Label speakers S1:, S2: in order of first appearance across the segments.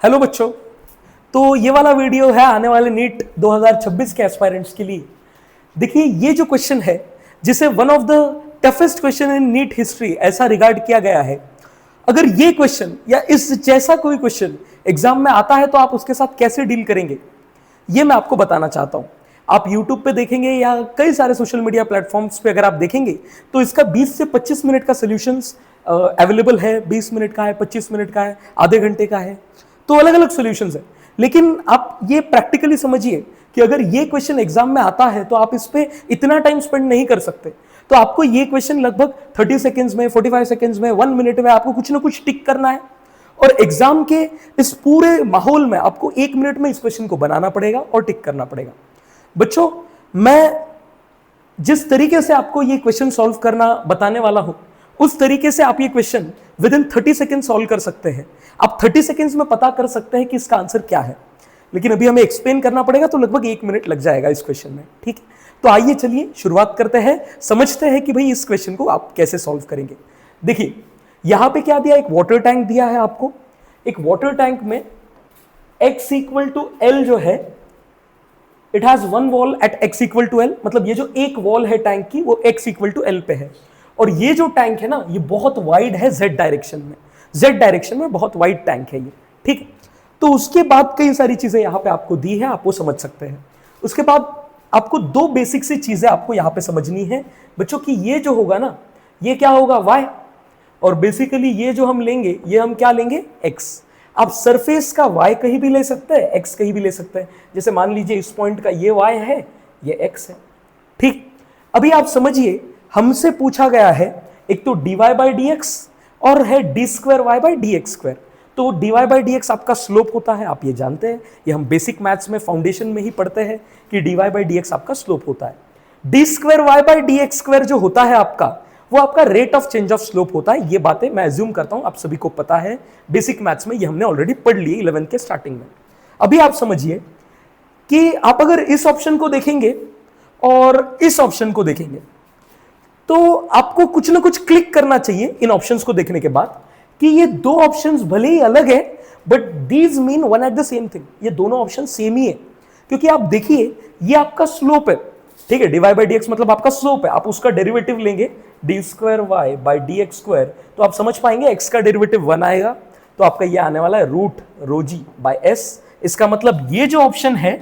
S1: Hello बच्चों, तो ये वाला वीडियो है आने वाले नीट 2026 के एस्पायरेंट्स के लिए। देखिए ये जो क्वेश्चन है जिसे one of the toughest question in NEET history ऐसा रिगार्ड किया गया है। अगर ये क्वेश्चन या इस जैसा कोई क्वेश्चन एग्जाम में आता है तो आप उसके साथ कैसे डील करेंगे, ये मैं आपको बताना चाहता हूं। आप YouTube पे देखेंगे या कई सारे सोशल मीडिया प्लेटफॉर्म्स पे अगर आप देखेंगे तो इसका 20 से 25 मिनट का सोल्यूशंस अवेलेबल है। 20 मिनट का है, 25 मिनट का है, आधे घंटे का है, तो अलग अलग सॉल्यूशंस है। लेकिन आप ये प्रैक्टिकली समझिए कि अगर ये क्वेश्चन एग्जाम में आता है तो आप इस पे इतना टाइम स्पेंड नहीं कर सकते। तो आपको ये क्वेश्चन लगभग 30 सेकेंड्स में, 45 सेकेंड्स में, 1 मिनट में आपको कुछ ना कुछ टिक करना है। और एग्जाम के इस पूरे माहौल में आपको 1 मिनट में इस क्वेश्चन को बनाना पड़ेगा और टिक करना पड़ेगा। बच्चों, मैं जिस तरीके से आपको ये क्वेश्चन सॉल्व करना बताने वाला हूं, उस तरीके से आप ये question with in 30 second solve कर सकते हैं। आप 30 सेकेंड्स में पता कर सकते हैं कि इसका आंसर क्या है। लेकिन अभी हमें एक्सप्लेन करना पड़ेगा तो लगभग 1 मिनट लग जाएगा इस क्वेश्चन में। ठीक है, तो आइए चलिए शुरुआत करते हैं, समझते हैं कि भाई इस क्वेश्चन को आप कैसे सॉल्व करेंगे। देखिए यहां पे क्या दिया, एक वाटर टैंक दिया है आपको। एक वाटर टैंक में x इक्वल टू एल जो है, it has one wall at x equal to L, मतलब ये जो एक वॉल है टैंक की वो x इक्वल टू एल पे है। और ये जो टैंक है ना, ये बहुत वाइड है z डायरेक्शन में, z डायरेक्शन में बहुत वाइड टैंक है ये। ठीक है, तो उसके बाद कई सारी चीजें यहां पे आपको दी है, आप वो समझ सकते हैं। उसके बाद आपको दो बेसिक सी चीजें आपको यहां पे समझनी है बच्चों की। ये जो होगा ना, ये क्या होगा, y, और बेसिकली ये जो हम लेंगे, ये हम क्या लेंगे, x। आप सरफेस का y कहीं भी ले सकते हैं, x कहीं भी ले सकते हैं। जैसे मान लीजिए इस पॉइंट का ये y है, ये x है। ठीक, अभी आप समझिए, हमसे पूछा गया है एक तो dy बाई डी एक्स और है D square Y by D X square. तो dy बाई डी एक्स आपका स्लोप होता है, आप ये जानते हैं, ये हम बेसिक मैथ्स में फाउंडेशन में ही पढ़ते हैं कि dy बाई डी एक्स आपका स्लोप होता है। D square Y by D X square जो होता है आपका, वो आपका rate of change of slope होता है। ये बातें मैं अज्यूम करता हूं आप सभी को पता है, बेसिक मैथ्स में ये हमने ऑलरेडी पढ़ ली 11th के स्टार्टिंग में। अभी आप समझिए कि आप अगर इस ऑप्शन को देखेंगे और इस ऑप्शन को देखेंगे तो आपको कुछ ना कुछ क्लिक करना चाहिए इन ऑप्शंस को देखने के बाद कि ये दो ऑप्शंस भले ही अलग है but these mean one at the same thing. ये दोनों ऑप्शन सेम ही है, क्योंकि आप देखिए ये आपका स्लोप है। ठीक है, dy बाई डी एक्स मतलब आपका स्लोप है। आप उसका डेरिवेटिव लेंगे D square Y by D X square, तो आप समझ पाएंगे x का डेरिवेटिव 1 आएगा, तो आपका ये आने वाला है root rho G by S. इसका मतलब ये जो ऑप्शन है,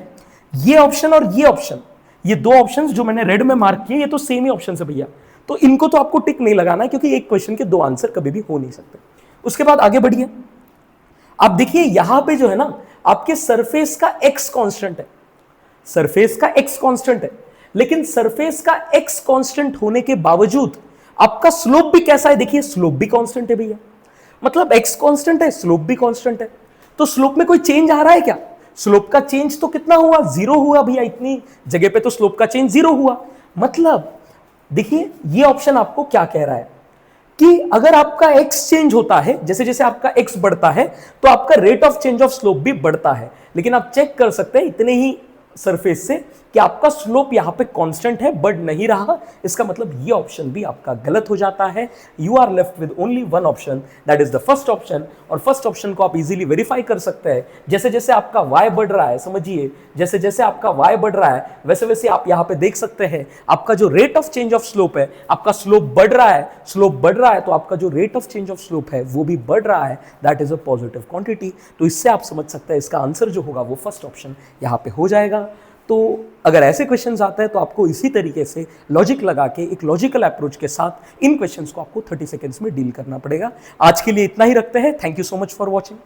S1: ये ऑप्शन और ये ऑप्शन, ये दो ऑप्शन जो मैंने रेड में मार्क किए, ये तो सेम ही ऑप्शन है भैया। तो इनको तो आपको टिक नहीं लगाना है, क्योंकि एक क्वेश्चन के दो आंसर कभी भी हो नहीं सकते। उसके बाद आगे बढ़िए, आप देखिए यहां पे जो है ना, आपके सरफेस का x कांस्टेंट है, सरफेस का x कांस्टेंट है। लेकिन सरफेस का x कांस्टेंट होने के बावजूद आपका स्लोप भी कैसा है, देखिए स्लोप भी कांस्टेंट है भैया। मतलब x कांस्टेंट है, स्लोप भी कांस्टेंट है। तो स्लोप में कोई चेंज आ रहा है क्या? स्लोप का चेंज तो कितना हुआ, 0 हुआ भैया। इतनी जगह पे तो स्लोप का चेंज 0 हुआ। मतलब देखिए ये ऑप्शन आपको क्या कह रहा है कि अगर आपका x चेंज होता है, जैसे जैसे आपका x बढ़ता है तो आपका rate of change of slope भी बढ़ता है। लेकिन आप चेक कर सकते हैं इतने ही सरफेस से कि आपका स्लोप यहां पे कांस्टेंट है, बढ़ नहीं रहा। इसका मतलब ये ऑप्शन भी आपका गलत हो जाता है। You are left with only one option, that is the first option. और फर्स्ट ऑप्शन को आप इजीली वेरीफाई कर सकते हैं। जैसे जैसे आपका y बढ़ रहा है, समझिए जैसे जैसे आपका y बढ़ रहा है वैसे वैसे आप यहां पे देख सकते हैं आपका जो rate of change of slope है, आपका स्लोप बढ़ रहा है। स्लोप बढ़ रहा है तो आपका जो rate of change of slope है वो भी बढ़ रहा है, that is a positive quantity. तो इससे आप समझ सकते हैं इसका आंसर जो होगा वो फर्स्ट ऑप्शन यहां पे हो जाएगा। तो अगर ऐसे क्वेश्चंस आते हैं तो आपको इसी तरीके से लॉजिक लगा के, एक लॉजिकल अप्रोच के साथ इन क्वेश्चंस को आपको 30 सेकेंड्स में डील करना पड़ेगा। आज के लिए इतना ही रखते हैं। Thank you so much for watching.